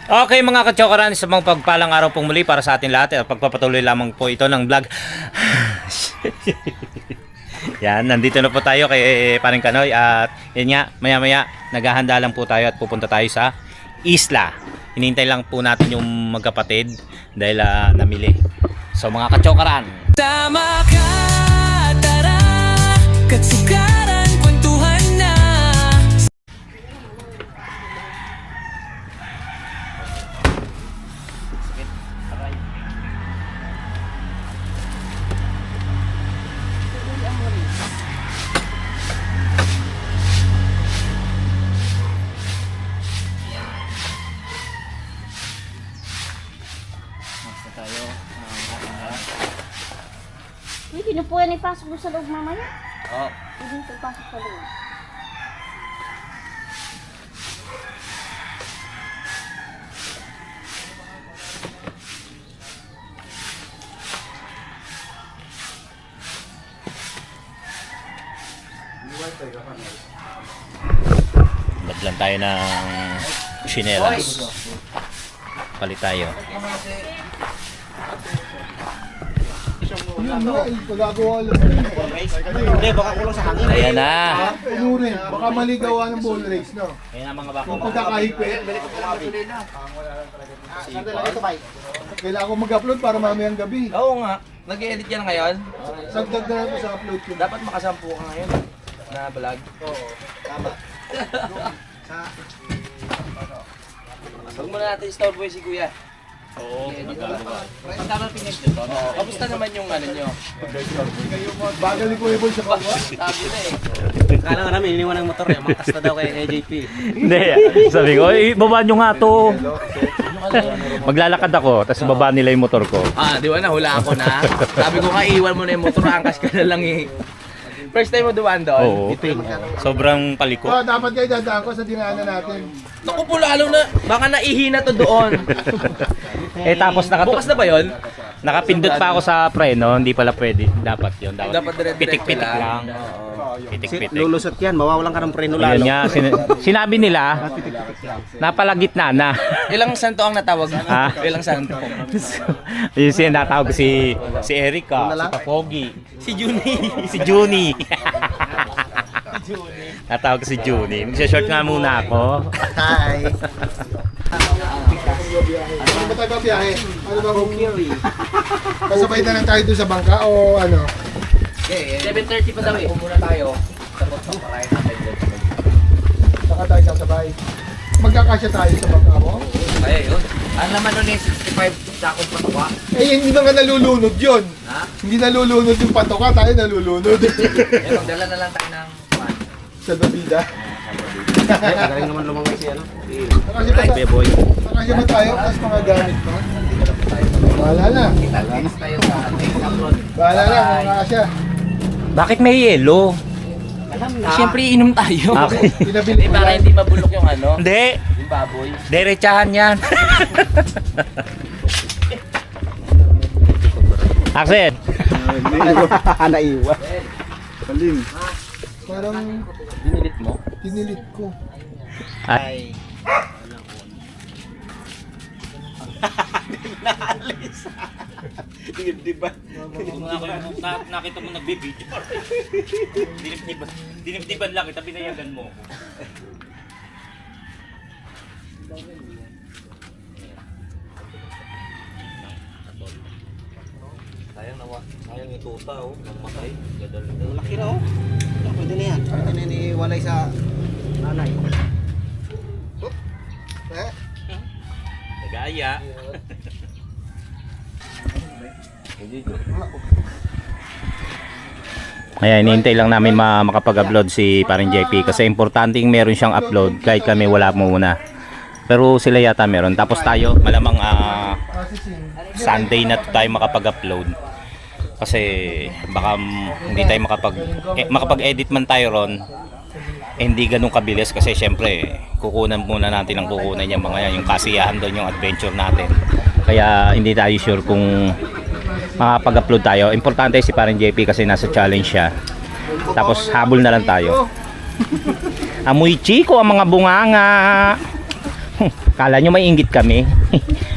Okay mga kachokaran, sa mga pagpalang araw pong muli para sa atin lahat at pagpapatuloy lamang po ito ng vlog. Yan, nandito na po tayo kay Paring Kanoy at yun nga, maya maya naghahanda lang po tayo at pupunta tayo sa isla. Hinihintay lang po natin yung magkapatid dahil namili. So mga kachokaran, Tama ka, tara, katsukaran, kwentuhan na. Hindi na po yan ipasok doon sa loob mamaya. oh, Hindi ito ipasok sa loob. baglan tayo ng chinelas. Palit tayo. Hindi, baka kulang sa hangin. Ayan na. Ano rin, baka maligawa ng ball race, no? Ayan na mga bako. Kung pagkakahigpit, kailangan ko mag-upload para mamayang gabi. Oo nga. Nag-edit yan ngayon. Sagdag na lang sa upload ko. Dapat makasampu ka ngayon na vlog. Oo, tama. Huwag muna natin store boy si Kuya. Oo. Kamusta naman yung ano nyo? Bagal ni Kuya Boy sa pagwa. Sabi na eh. Kala nga namin, iniwan ng motor eh. Mangkas na daw kay AJP. Hindi. Sabi ko, baba nyo nga to. Maglalakad ako, tapos baba nila yung motor ko. Di ba nahula ako na? Sabi ko nga iwan mo na yung motor, angkas ka na lang eh. First time mo dumaan doon? Oo. Sobrang paliko. Oh, dapat kayo dadaan ko sa dinaanan natin. Naku po lalo na, baka naihina to doon. Tapos Bukas na ba yun? nakapindot pa ako sa preno, hindi pala pwede. Dapat yun. Dapat dire-diretso pitik-pitik lang. Oo. Pitik-pitik. Lulusot yan, mawawalan ka ng preno Ayun nga, sinabi nila, napalagitna na. Ilang santo ang natawag? Ha? Ilang santo? Yung sinatawag si Erica, si Papogi, Si Juni. si Juni. Natawag ko si Juni. Magsha-short nga muna ako. Hi! Ano ba tayo biyahe? Ano ba kung kasabay na lang tayo doon sa bangka o ano? 7:30 pa daw eh. Muna tayo. Tapos paparayan natin doon. Saka tayo sasabay. Magkakasya tayo sa bangka mo? Kaya yun. Ang laman nun eh, 65 sakot patuwa. Eh, hindi na nga nalulunod yun. Ha? Hindi nalulunod yung patoka, tayo nalulunod. Eh, magdala na lang tayo ng pan. Sa babida. Galing naman lumangay si ano. Nakasya ba, Kuya Boy. nakasya ba tayo? Tapos mga gamit mo? Bahala na. Kita-kits tayo sa next upload. Bahala na, nakasya. Bakit may yelo? Siyempre inom tayo. Okay. Pinabili ko Para yan. hindi mabulok yung ano, Hindi. yung baboy. Diretsahan yan. Axel. Naiwan. Palim. Parang Dinilit mo? pinilit ko. Ay. Nakita mo nagbibideo. Dinibdiban lang kita, binayagan mo. Sayang yung tuta oh, namatay. Malaki na oh. Pwede na yan. Pwede na iniwalay sa nanay. Nagaya. Ayan, hinihintay lang namin makapag-upload si Paring JP kasi importanteng meron siyang upload kahit kami wala muna. Pero sila yata meron. Tapos tayo, malamang Sunday na tayo makapag-upload. Kasi baka hindi tayo makapag-edit man tayo ron. Hindi ganun kabilis kasi syempre kukunan muna natin ang kukunan yung mga yan, yung kasiyahan doon, yung adventure natin. Kaya hindi tayo sure kung makapag-upload tayo. Importante si Paring JP kasi nasa challenge siya. Tapos habol na lang tayo. Amoy chiko ang mga bunganga. Kala nyo may inggit kami?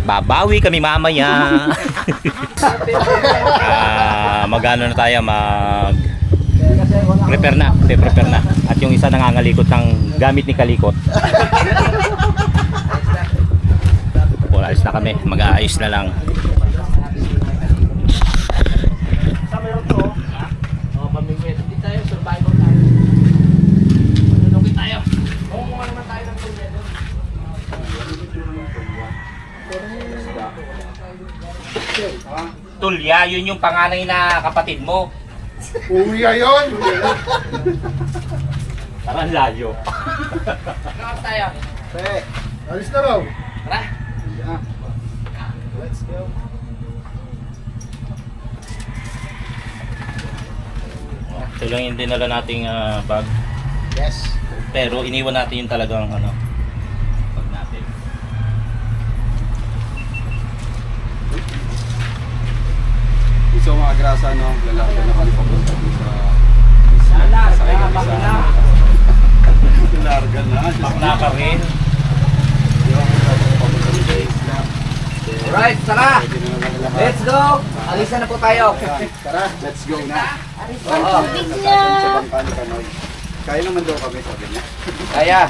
Babawi kami mamaya. Magano na tayo, prepare na. At yung isa nangangalikot ng gamit ni Kalikot. Alis na kami, mag-aayos na lang. Tulya, yun yung panganay na kapatid mo. Uwi yun! Parang layo. Alis na raw. Let's go. Ito lang yung dinala nating bag. Yes. Pero iniwan natin yung talagang bag natin. So mga grasa, no? Lalaki na kami papunta dun sa sakay kami sa Larga na. Bakla ka rin. Alright, tara! Let's go! Alisan na po tayo. Tara, let's go na. Oo. Sa bangka ni Kanoy. Kaya naman daw kami, sabi niya. Kaya.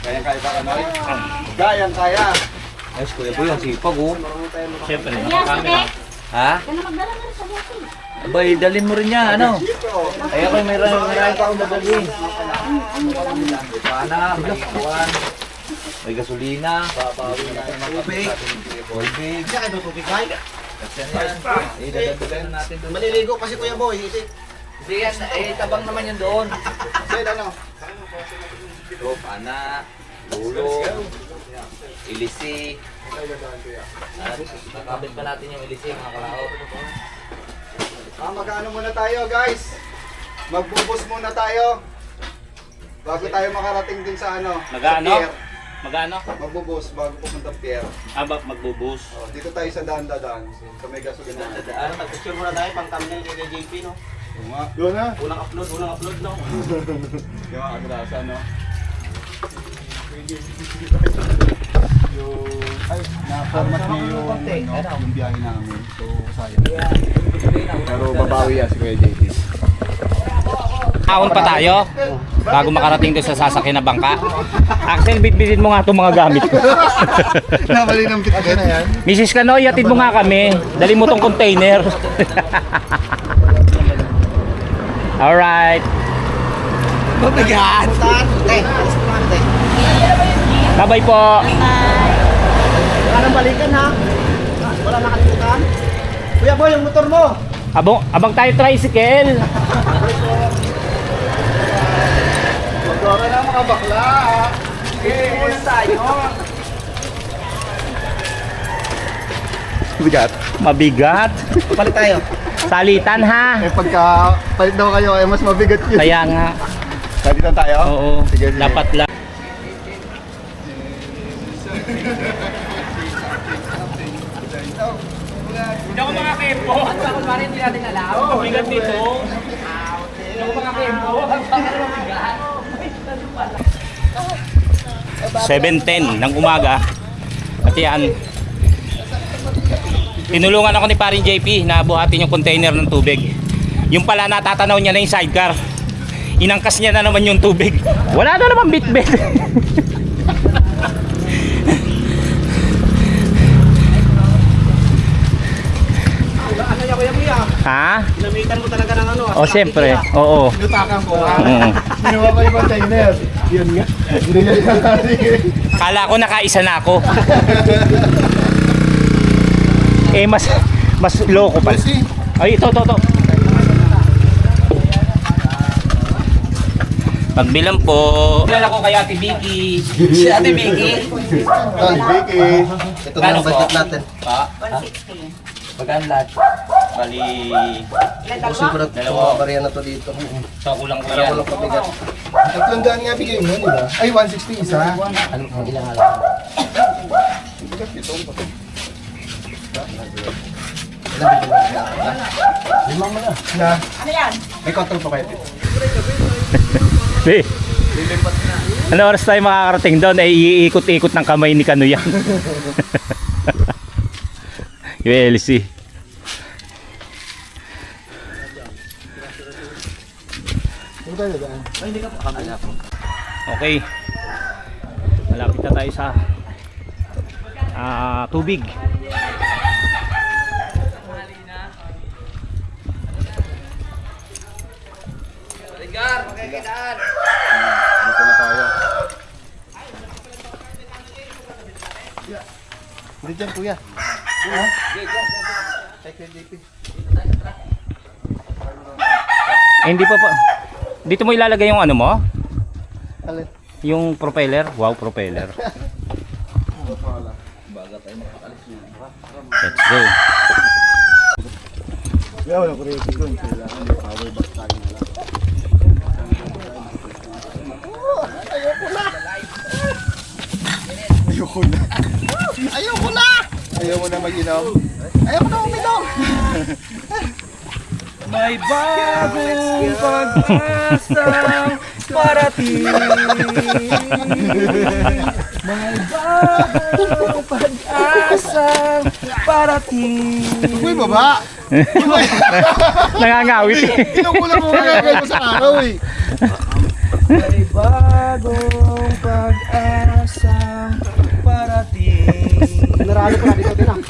Kaya pa Kanoy? Kaya. Ayos, Kuya Boy, ang sipag oh. Siyempre, Yes, nakakamera. okay. Ha? Kaya magdala na rin sa yakin. Abay, dalhin mo rin yan, ano? Ay, ako may pa akong dadalhin. Sana, may kuwan. May gasolina. Tubig. Tubig. Siya kayo tubig kain. Kasi yan. Idadagdagan na natin doon. Maliligo kasi Kuya Boy. Hindi yan, tabang naman yun doon. Say ano? Ito, pana, ulo, ilisi. At nakabit pa natin yung ilisi, mga kalaot. Mag-ano muna tayo, guys. Magbubus muna tayo. Bago tayo makarating dun sa ano. Mag-ano? sa pier. Magano? Magbubus bago pumunta pier. Magbubus. Oh, dito tayo sa daan-daan. Sa may gasolina. Ano, mag-picture muna tayo pang thumbnail kay JP, no? Oo nga. Doon na. Unang upload, no? Yung mga grasa, no? Ay, na-format niya yung biyahe namin. So, sayang. Pero babawi yan si Kuya JT. Aon pa tayo bago makarating doon sa sasakyan na bangka. Axel, bitbitin mo nga itong mga gamit ko. Nabali ng bitbit na yan. Mrs. Kanoy, yatid mo nga kami. Dali mo tong container. Alright. Mabigat! Bye-bye po. Wala nang balikan, ha? Wala nakalimutan. Kuya Boy, yung motor mo. Abang tayo tricycle. Magdora na mga bakla. Muna tayo. Bigat. Mabigat. Palit tayo. Salitan ha. Eh pagka palit daw kayo, mas mabigat yun. Kaya nga. Salitan tayo? Oo. Sige, sige. Dapat lang. Hindi ako makakempo. Ako pa rin, hindi natin alam. Mabigat nito. Hindi ako makakempo. Mabigat. 7:10 ng umaga. At yan. Tinulungan ako ni paring JP na buhatin yung container ng tubig. Yung pala natatanaw niya na yung sidecar. Inangkas niya na naman yung tubig. Wala na naman bit-bit. Ano niya, Kuya Boy, Ha? Ginamitan mo talaga ng ano, O siyempre. Oo. Tinutakan ko ha. Mm. Ginawa ko yung container. Yun nga. Hindi niya Kala ko nakaisa na ako. Mas loko pala. Ay, ito. Pagbilang po. Kilala ko kay Ate Vicky. Si Ate Vicky. Vicky. Ito na ang budget natin. Magkaan lahat. Bali, Ubusin ko na ito, mga bariya na to dito. sa kulang ko Para yan. walang pabigat. 300 nga bigay mo, di ba? Ay, 160 isa. Anong ilang alam? Limang mo na. Na. May control pa kayo dito. Eh, Lilipat na. Ano oras tayo makakarating doon? Ay iikot-ikot ng kamay ni Kano yan. Yung LC. Okay. Malapit na tayo sa tubig. Dito na tayo. Hindi dyan, kuya. Hindi pa pa. Dito mo ilalagay yung ano mo? Alin? Yung propeller. Wow, propeller. Let's go. Kaya wala ko rin ito doon. Kailangan may power back tayo na lang. Ayoko na. Ayoko na! Ayaw mo na mag-inom? Ayoko na uminom! May bagong pag-asang parating. May bagong pag-asang parating. Uy, baba! Nangangawit eh. Kinukulang mo kagagay mo sa araw eh. May bagong pag-asang parating. Naralo ko na dito din ah.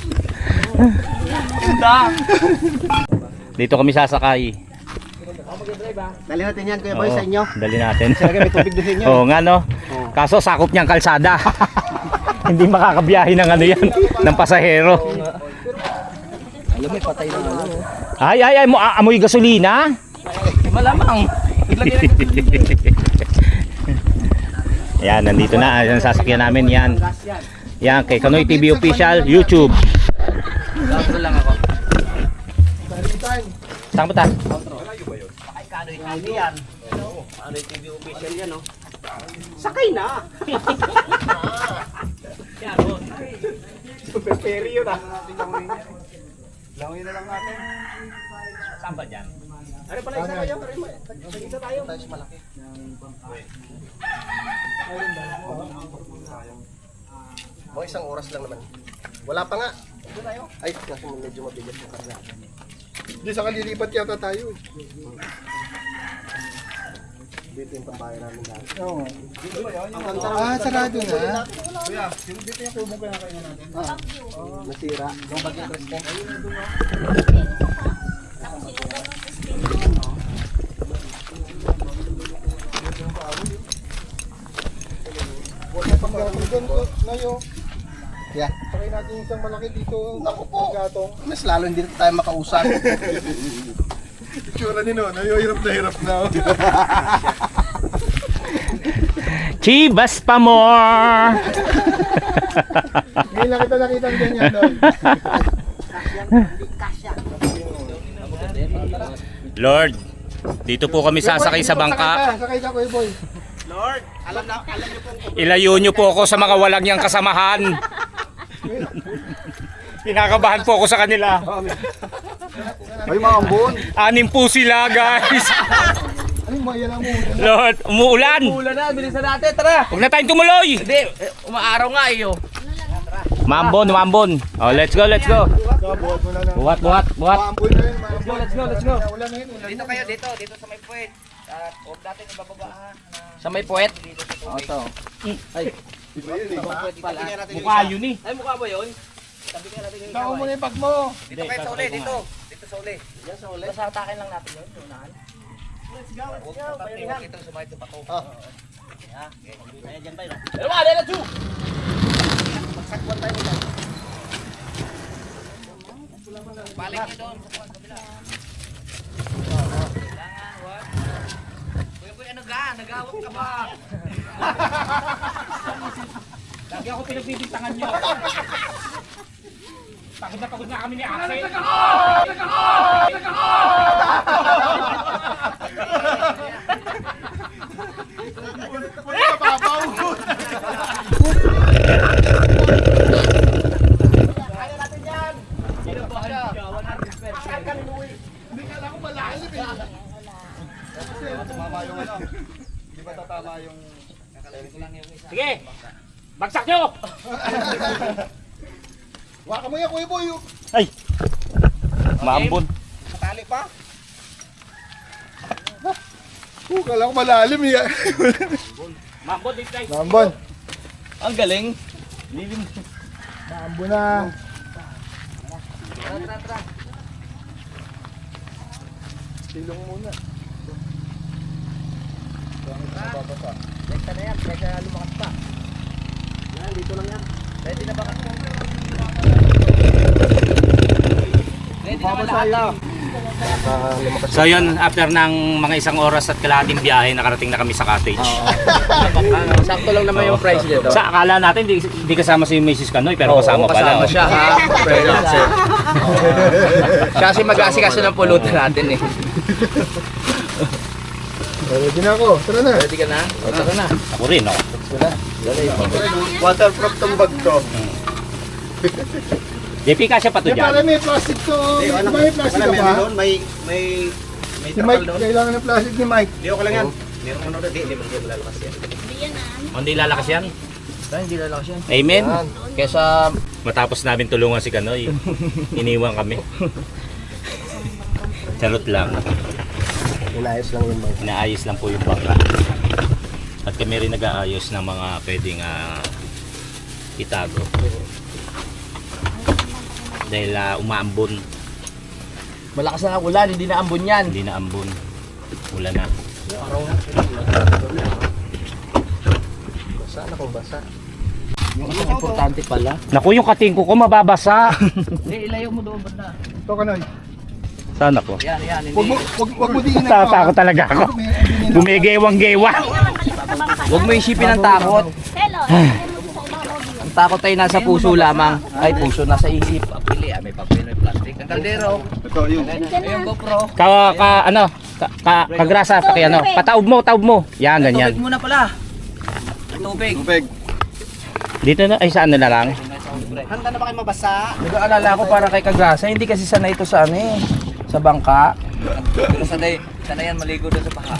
Dito kami sasakay. Dali natin yan, Kuya Boy, sa inyo. Dali natin. Talaga may tubig doon sa inyo. Oo nga no. Kaso sakop niyang kalsada. Hindi makakabiyahe ng ano yan, ng pasahero. Alam mo, patay na ano. Ay, amoy gasolina. Malamang. Iglagay na. Yan, nandito na. Yan sasakyan namin yan. Yan, kay Kanoy TV Official, YouTube. Outro lang ako. Saan ba ta? Sakay na! Super ferry yun ah. Langin na lang natin. Saan ba dyan? Ano pala isa kayo? Isa tayo. Tayo sa malaki. Mga isang oras lang naman. Wala pa nga. Ay, kasi medyo mabigat yung karga. Hindi sa kalilipat yata tayo eh. Dito yung pambayan namin dati. Oo. Sarado na. Nasira. Yung bagay Kristen. Yeah. Sakay natin isang malaki dito. Naku po. Gatong. Mas lalo hindi tayo makausap. Itsura ni Nono, hirap na oh. Chivas pa more! Ngayon lang kita nakita ng ganyan doon. Lord, dito po kami sasakay sa bangka. Sakay ka, Kuya Boy. Lord, alam niyo po. Ilayo nyo po ako sa mga walang yang kasamahan. Kinakabahan po ako sa kanila. Ay, mga ambon. 6 po sila, guys. Ay, maya lang mo. Lord, umuulan. Ulan na, bilisan natin, tara. Huwag na tayong tumuloy. Hindi, umaaraw nga iyo. Mambon. Oh, let's go. Buhat mo na lang. Buhat. Maambon na yun, maambon. Let's go. Ulan na yun, ulan Dito na. kayo, dito sa may puwet. At huwag natin ibababa ha. Sa may puwet? Oo, ito. Ay, puwet pala. Mukha yun eh. Ay, mukha ba yun? Tabi kaya natin yung Tao mo na yung bag mo. Dito kayo sa uli, dito. Dito sa uli. Yan sa uli. Basta atakin lang natin yun, unahan. Let's go. Huwag itong sumayad yung pato. Ayan, dyan ba yun? Dalawa, let's go! Magsakwan tayo nila. Balik nyo doon, sa kabila. Kailangan, what? Kuya, ano ga? Nagawag ka ba? Lagi ako pinagbibintangan nyo. Pagod na pagod na kami ni Axel. Wala ka papaw. Hindi ka lang malalim eh. Tumama yung ano. Hindi ba tatama yung Waka mo yan, Kuya Boy. Ay! Maambon. Matali pa. Kala ko malalim eh. Maambon din tayo. Nambon. Ang galing. Nambon na. Silong muna. Lekta na yan, kaya lumakas pa. Yan, dito lang yan. Ready na ba ka? Ready na ba lahat? So yun, after ng mga isang oras at kalahating biyahe, nakarating na kami sa cottage. Sakto lang naman yung price dito. Sa akala natin, di kasama si Mrs. Kanoy, pero kasama pala. Kasama siya ha. Siya kasi mag-aasikaso ng pulutan natin eh. Ready na ako. Tara na. Ready ka na? O, tara na. Ako rin, no? Waterproof tong bag to. JP, kasya pa to Yan para dyan. may plastic to. May plastic ka ba? Doon, may Si Mike, kailangan ng plastic ni Mike. Di ko lang yan. Meron ko na doon. Di malalakas yan. Hindi lalakas yan. Hindi lalakas yan. Amen. Kesa Matapos namin tulungan si Kanoy, iniwan kami. Charot lang. Inayos lang yung bag. Inaayos lang po yung bangka. At kami rin nag-aayos ng mga pwedeng itago. Dahil umaambon, malakas na ang ulan, hindi na ambon yan. hindi na ambon. Wala na. Basa na kung basa. Yung importante pala. Naku, yung katingko ko mababasa. Hindi, ilayo mo doon banda. Ito ka na. Sana po. Yan, Wag mo diin na. Tatakot talaga ako. Gumigewang-gewa. Huwag mo isipin ang takot. Hello. Ang takot ay nasa puso lamang. Ay, puso nasa isip. Papili, may papel, may plastic. Ang kaldero. Ito yung Ayun, GoPro. Kagrasa, ano, pataob mo. Yan, ganyan. Tubig muna pala. Tubig. tubig. Dito na, ay saan na lang? Handa na ba kayo mabasa? Nag-aalala ko para kay Kagrasa, hindi kasi sanay ito sa ano eh. Sa bangka. Sanay yan maligo doon sa paha.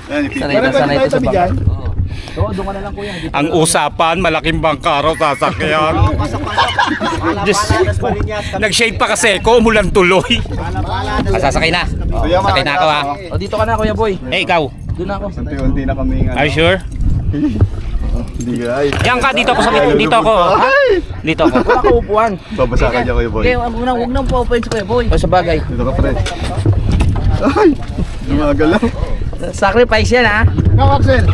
Yan, Sanay na sanay ito sa tabi bangka. dyan. Oo. So, doon ka na lang kuya. Dito Ang usapan, malaking bangka raw sasakyan. Diyos. Nag-shade pa kasi ko, umulan tuloy. Sasakay na. Sakay na ako ha. O, dito ka na kuya boy. Eh, ikaw. Doon ako. unti-unti na kami Are you sure? Hindi guys. Yan ka, dito ako sa dito ako. Dito ako. Wala ka upuan. Babasa ka dyan, Kuya Boy. Okay, huwag nang pa-open si kuya boy. O, sa bagay. Dito ka, pre. Ay! Gumagalaw. Sacrifice yan ha. Ikaw, Axel.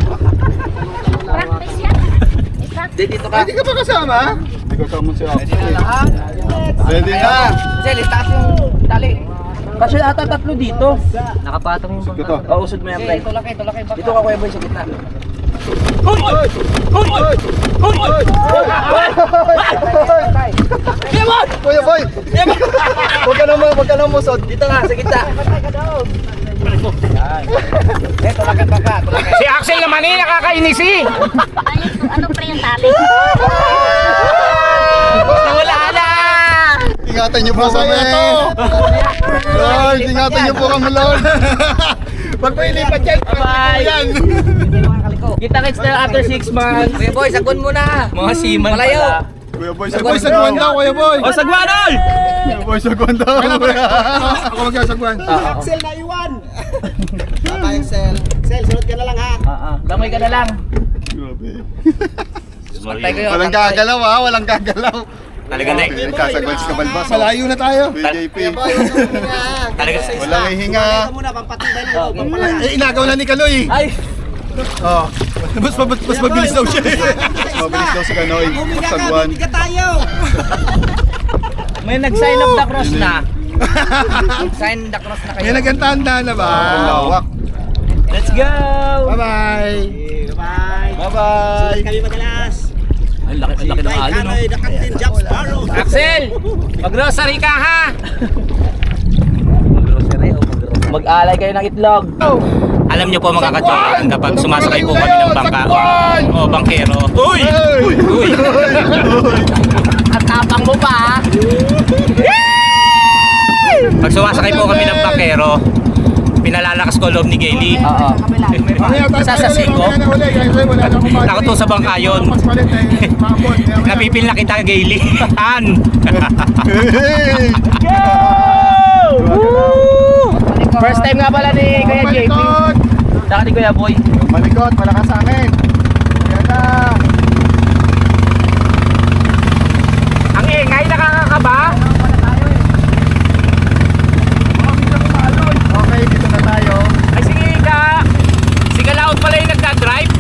Practice yan. Hindi, dito ka. Hindi ka pa kasama? Hindi ko tama si Axel. Ha? Ready na! Sel, itaas yung tali. Kasi ata tatlo dito. Nakapatong yung Sige to. bangka. O, usod mo yan, pre. Ito laki. Dito ka kuya boy sa gitna. Kuya Boy! Huwag ka na musod. Dito nga, sa gitna. Ito laki bangka. Si Axel naman eh, nakakainis eh. Ano pre yung tali? Wala na! Ingatan niyo po kami. Lord, ingatan niyo po kami, Lord. Pag may lipat yan, Bye! yan. Kita-kits na after 6 months. Kuya boy, sagon mo na. Mga seaman malayo. Kuya Boy, Boy, sagwan daw, Kuya Boy. O, sagwan oy! Kuya Boy, sagwan daw. Ako magsasagwan. Axel na iwan! Baka Axel. Axel, sunod ka na lang ha. Langoy ka na lang. Grabe. Patay kayo. Walang gagalaw ha, walang gagalaw. Talaga na eh. Kasagwan sa kabalbas. Malayo na tayo. BJP. Talaga. Walang hihinga. Ito muna, pampatibay na ito. Pampalaki. Eh, inagaw na ni Kaloy. Ay! Oh. Mas mabilis daw siya. Mas mabilis daw si Kanoy. Bumiga ka, Sagwan. bumiga tayo! May nag-sign of the cross na. Sign the cross na kayo. May nagantanda na ba? Ang lawak. Let's go! Bye-bye. Bye-bye! Bye-bye. Kami madalas! Ang laki ng alon, no? The Captain Jack Sparrow! Axel! Mag-grocery ka, ha? Mag-grocery o mag-grocery? Mag-alay kayo ng itlog. Alam niyo po mga katsoyan, kapag sumasakay po kami ng bangka o bangkero. Uy! Uy! At tapang mo pa, ha? Pag sumasakay po kami ng bangkero, pinalala Napakalakas ko loob ni Gailey. Oo. Mamaya tayo Isa sa ulit, siko. mamaya na ulit. Guys, wala na akong battery. Nakato sa bangka yun. Mas palit eh, maambon. Mamaya. Napipil na kita Gailey. Han! First time nga pala ni Kuya JP. Malikot! Saka ni Kuya Boy. Malikot, malakas sa akin. Yan na. Ang ingay, nakakakaba. Okay, dito na tayo. Ay sige ka. Si Galaot pala yung nagdadrive.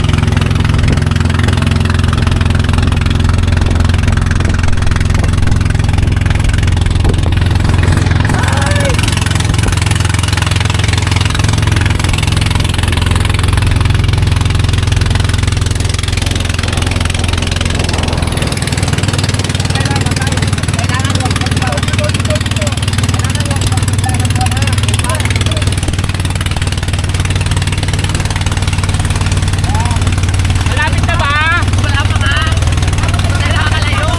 Malapit na ba? Wala pa nga. Nakakalayo.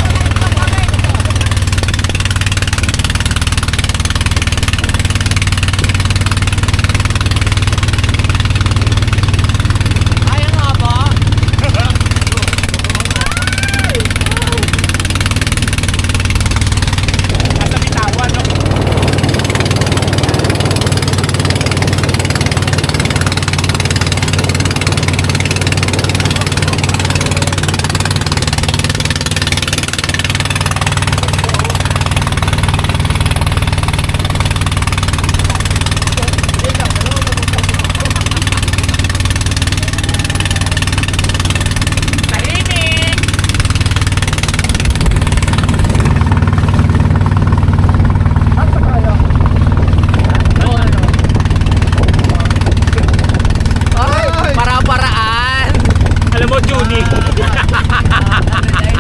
Kaya nga ba? Nasa bitawan, no? Tahimik! Para-paraan. Alam mo, Judy.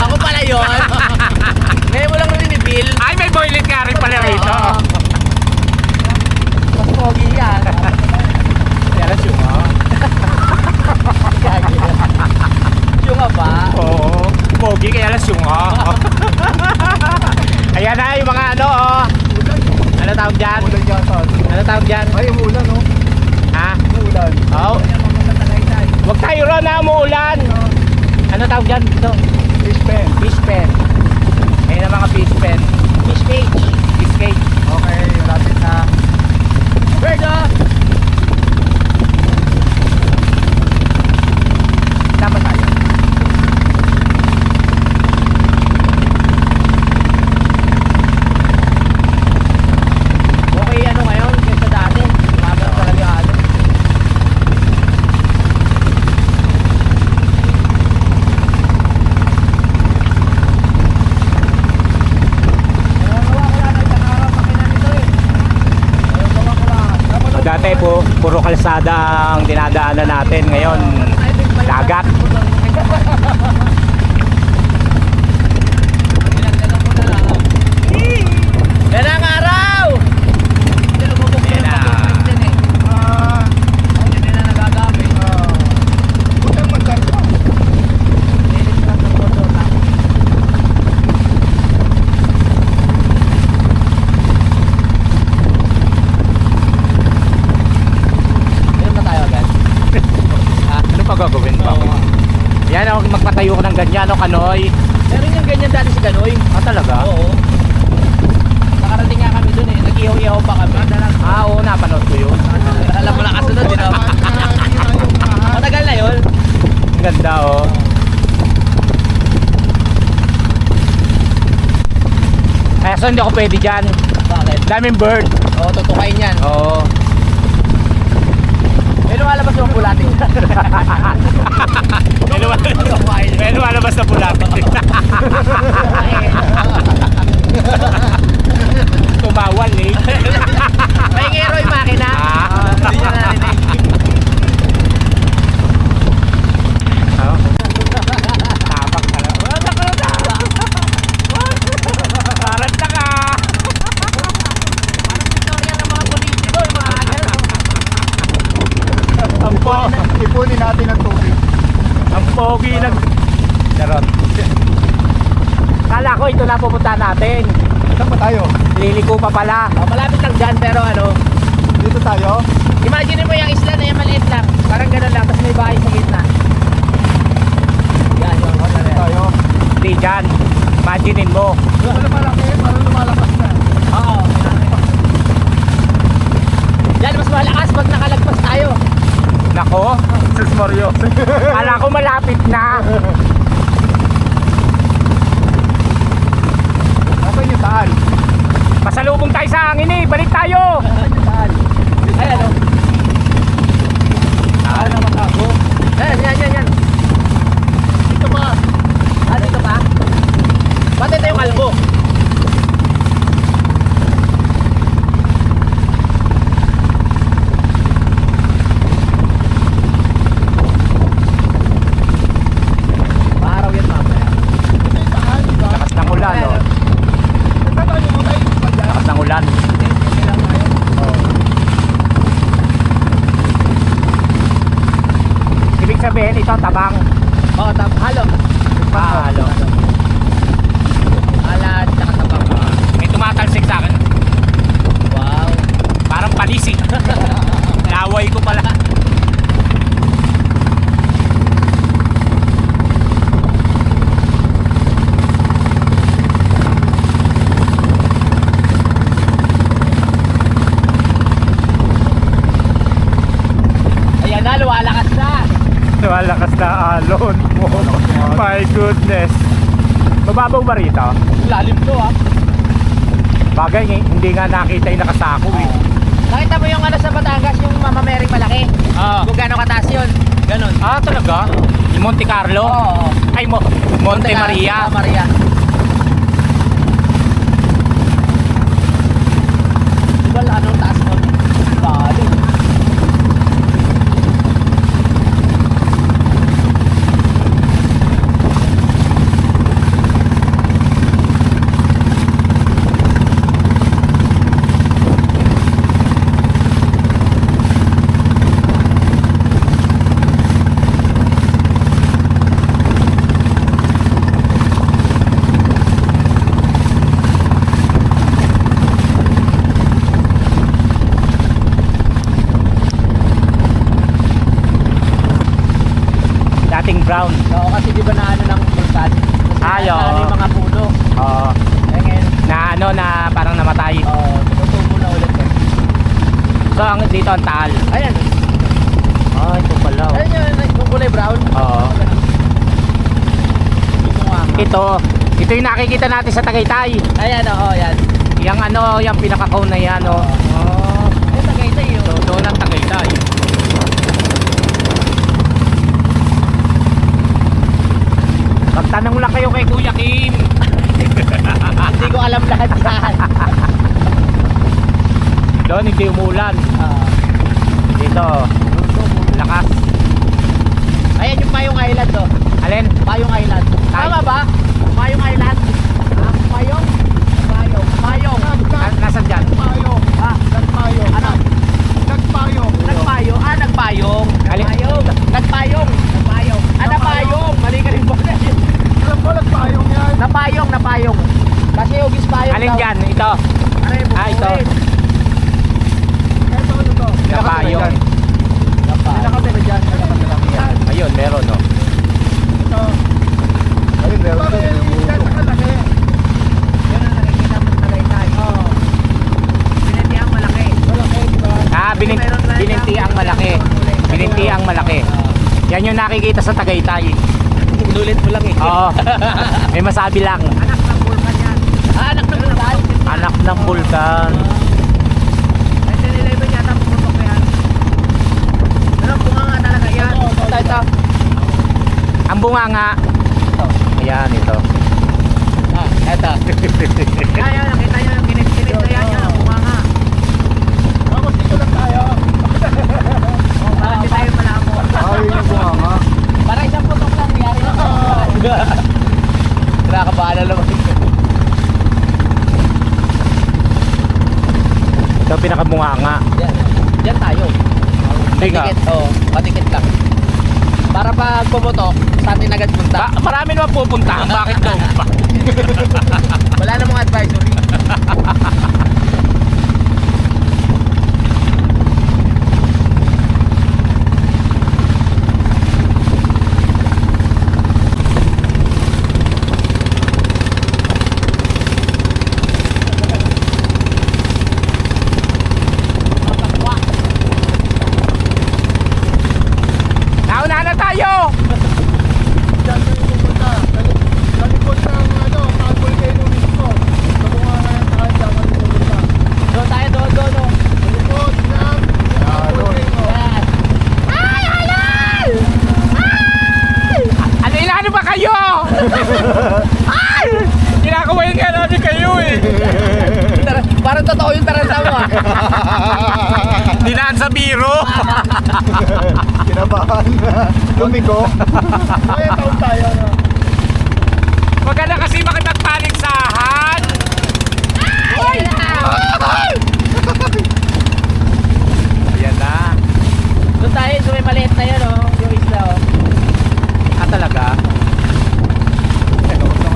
Ako pala yun. Ngayon mo lang rin ni Bill. Ay, may boylet ka rin pala rito. Mas pogi yan. Kaya siya nga. Yung nga ba? Oo. Pogi, kaya lang siya nga. Ayan na yung mga ano, oh. Ano tawag dyan? Ulan yata. Ano tawag dyan? Ay, umulan, no? Ha? Umulan. Oo. Huwag tayo ron na umuulan. Ano tawag dyan? Ito. Fish pen. Fish pen. Ayan ang mga fish pen. Fish cage. Fish cage. Okay, malapit na. Bird off! Tama tayo. Okay, ano ngayon? Kaysa dati. Umaga na talaga yung ano. Dati po, puro kalsada ang dinadaanan natin. Ngayon, dagat. Yan ang araw! Ayan na. Hindi na nagagamit. Butang magkarto. Meron na tayo agad. Ano pa gagawin pa? Yan ako, magpatayo ko ng ganyan, no, Kanoy. Meron yung ganyan dati sa Ganoy. Ah, talaga? Oo. Nakarating nga kami dun eh. Nag-ihaw-ihaw pa kami. Ah, oo, napanood ko yun. Alam mo na kasunod, di na? Matagal na yun. Ang ganda, oh. Ay, so hindi ako pwede dyan. Bakit? Daming bird. Oo, tutukain yan. Oo. May lumalabas yung bulating. May lumalabas na pula. Tumawal eh. May ngero yung makina. Ah. Hindi nyo narinig. Oh. Tapak ka lang. Parang taka. Istorya ng mga politiko, yung mga ano. Ang po. Ipunin natin ang tubig. Ang pogi ng... Charot. Kala ko ito na pupunta natin. Saan pa tayo? Liliko pa pala. Malapit lang dyan, pero ano, Dito tayo? Imagine mo yung isla na yung maliit lang. Parang gano'n lang, tapos may bahay sa gitna. Yan, yung hotel na yan. Hindi dyan. Imaginein mo. Wala malaki, parang lumalakas na. Oo. Yan, mas malakas pag nakalagpas tayo. Nako, sus Mario. Kala ko malapit na. Okay yung saan? Pasalubong tayo sa hangin eh. Balik tayo. Ayan, o. Saan naman ako? Yan. Dito pa. Ah, dito pa? Pati ito yung kalbo. Maaraw yan mamaya. Ito yung saan, di ba? Lakas ng ulan, no? Saan tayo mo tayo? Lakas ng ulan. Ibig sabihin, ito tabang. Oo, halo. Halo. Alad, tsaka tabang. May tumatalsik sa akin. Wow. Parang palisi. Laway ko pala. Ayan na, luwalakas na. Malakas na alon mo. My goodness. Mababaw ba rito? Lalim to, ah. Bagay, hindi nga nakita yung nakasako eh. Nakita mo yung ano sa Batangas, yung Mama Mary'ng malaki? Ah. Kung gano'ng kataas yun. Ganon. Ah, talaga? Yung Monte Carlo? Oo. Ay, Monte Maria. Maria. Diba anong taas mo? Bali. Dating brown. Oo, kasi di ba na ano ng bulkan? Ay, oo. Ano yung mga puno. Oo. Eh ngayon, Na ano, na parang namatay. tumutubo na ulit. So, dito ang taal. Ayan. Ah, ito pala. Ayun yung kulay brown. Oo. Ito nga. Ito yung nakikita natin sa Tagaytay. Ayan, oo, yan. Yung ano, yung pinaka-cone na yan, oh. Oh. Yung Tagaytay yun. So, doon ang Tagaytay. Magtanong lang kayo kay Kuya Kim. Hindi ko alam lahat yan. Doon hindi umulan. Dito, lakas. Ayan yung Payong Island, oh. Alin? Payong Island. Tama ba? Payong Island? Payong? Payong. Nasaan dyan? Nagpayo. Nagpayo. Ano? Nagpayo. Nagpayo. Nagpayong. Alin? Nagpayong. Napayong. Mali ka rin po. Alam ko, nagpayong yan. Napayong. Kasi Ugis Payong Alin daw. dyan? Ito. Ano yung Ah, ito. bukulit? Ito, ano to? Napayong. Nakatira dyan. Nakatira dyan. Ayun, meron, no? Ito. Ayun, meron Parang to. yung dyan, nakalaki. Yan ang nakikita mo sa Tagaytay. Oo. Biniti ang malaki. Malaki, di ba? Ah, bininti ang malaki. Bininti ang malaki. Yan yung nakikita sa Tagaytay. Inulit mo lang eh. Oo. May masabi lang. Anak ng bulkan yan. Anak ng bulkan. Anak ng bulkan. 1911 yata pumutok yan. Pero bunga nga talaga yan. Ito. Ang bunganga. Ayan, ito. Ito. Ayan, nakita nyo yung kinit-kinit na yan. Yan, ang bunga nga. Tapos dito lang tayo. Parang di tayo malamo. Ayun yung bunganga. Parang isang putok lang. Yari na. Kinakabahan na naman. Ito ang pinakabunganga. Diyan tayo. Hindi nga. Patikit, oo. Patikit lang. Para pag pumutok, sa atin agad punta. Marami naman pupuntahan. Bakit daw pa? Wala namang advisory. Parang totoo yung taranta mo ah. Dinaan sa biro. Kinabahan. Lumiko. Kaya taon tayo, no? Wag ka na kasi makipagpaligsahan. Ayan na. Doon tayo, so may maliit na yun oh. Yung isla oh. Ah, talaga?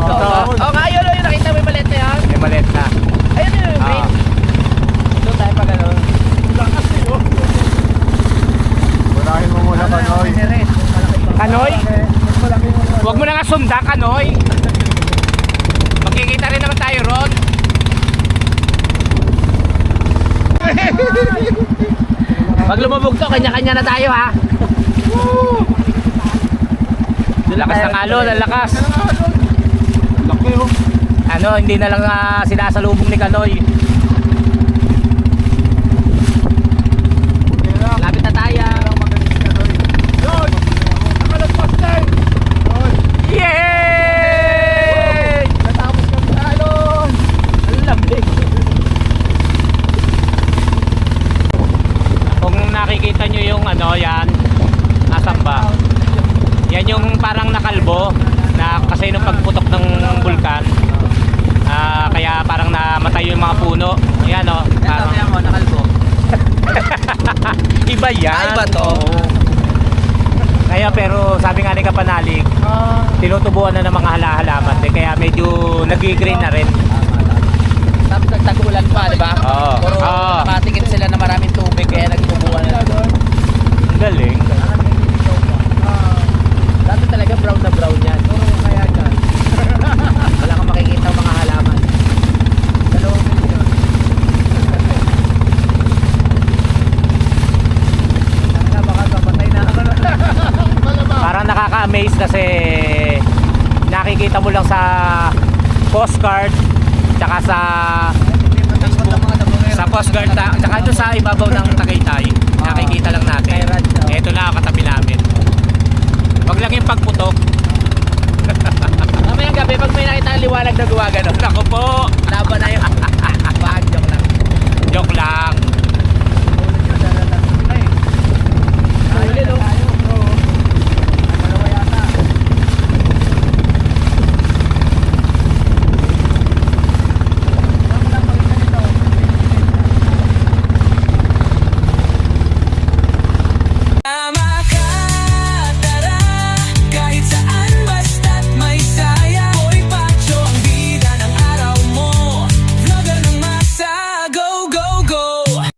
Oo nga yun oh, yung nakita mo yung maliit na yan. May maliit na. Ayun yung green. Doon tayo pag ano. Unahin mo muna Kanoy. Kanoy? Huwag mo na nga sunda, Kanoy. Magkikita rin naman tayo ron. Pag lumabog to, kanya-kanya na tayo ha. Lakas ng alon, ang lakas. Laki oh. Ano, hindi na lang sinasalubong ni Kanoy. Lapit na tayo. Yay! Natapos kami sa alon. Ang lambing. Kung nakikita nyo yung ano, yan, nasan ba? Yan yung parang nakalbo na kasi nung pagputok ng bulkan, kaya parang namatay yung mga puno. Ayan o, parang Kaya mo, nakalbo. iba yan. Iba to. Oo. Kaya pero sabi nga ni Kapanalig, tinutubuan na ng mga halaman eh, kaya medyo nag-green na rin. Tapos nagtag-ulan pa, di ba? Oo. Puro Oo. nakatingin sila na maraming tubig kaya nagtubuan na. Ang galing. Dati talaga brown na brown yan. Puro kaya dyan. Wala kang makikita ang mga halaman. Dalawang milyon. Baka kapatay na ako. Parang nakaka-amaze kasi nakikita mo lang sa postcard tsaka sa postcard tsaka doon sa ibabaw ng Tagaytay nakikita lang natin. Ito na katabi namin. Wag lang yung pagputok. Mamayang gabi, pag may nakita ang liwanag na gumagano. Ako po.